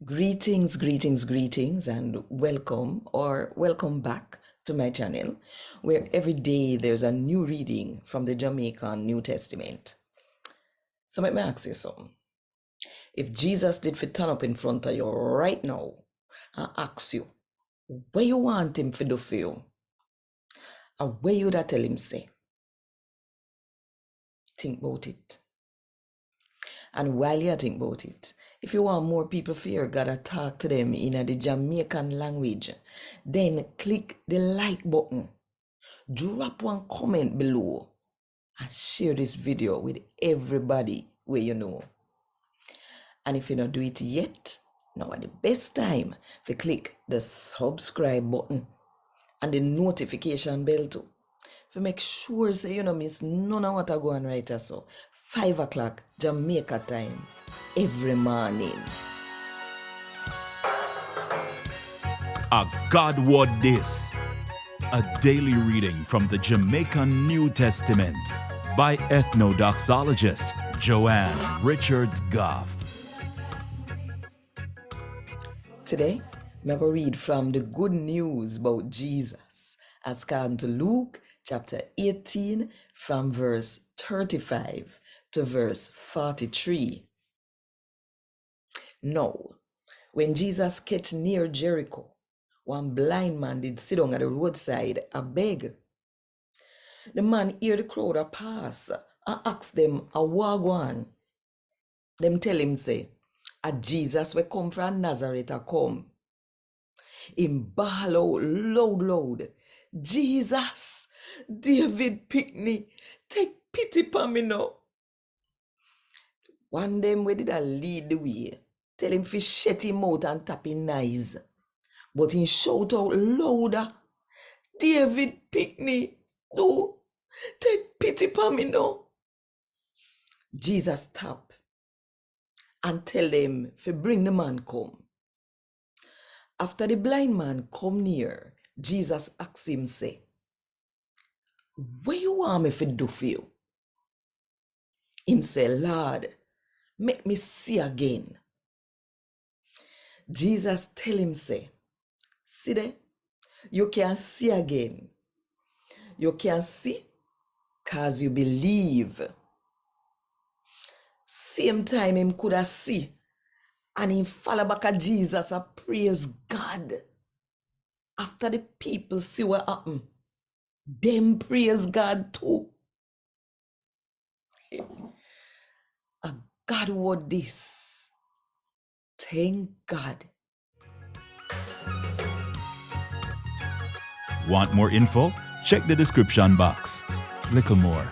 Greetings, greetings, greetings, and welcome back to my channel, where every day there's a new reading from the Jamaican New Testament. So let me ask you something. If Jesus did fit turn up in front of you right now and ask you, what you want him to do for you? And what you that tell him say? Think about it. And while you think about it, if you want more people to hear God talk to them in the Jamaican language, then click the like button, drop one comment below, and share this video with everybody where you know. And if you don't do it yet, now at the best time to click the subscribe button and the notification bell too. To make sure so you don't miss none of what I go on right so 5 o'clock Jamaica time every morning. A God Word This, a daily reading from the Jamaican New Testament by Ethnodoxologist Joanne Richards Goffe. Today, I'm going to read from the good news about Jesus as according to Luke chapter 18 from verse 35 to verse 43. Now, when Jesus catch near Jericho, one blind man did sit down at the roadside a beg. The man hear the crowd a pass and ask them a wagwan. Them tell him say, a Jesus we come from Nazareth a come. Him bawl out loud, Jesus, David pickney, take pity upon me now. One them we did a lead the way, tell him fi shut him out and tap him eyes. But he shout out louder, David pickney, do take pity upon me now. Jesus tap and tell them fi bring the man come. After the blind man come near, Jesus asked him say, what you want me fi do for you? Him say, Lord, make me see again. Jesus tell him say, see there, you can see again. You can see cause you believe. Same time him coulda see and him fall back at Jesus and praise God. After the people see what happen, them praise God too. A God word this. Thank God. Want more info? Check the description box. Little more.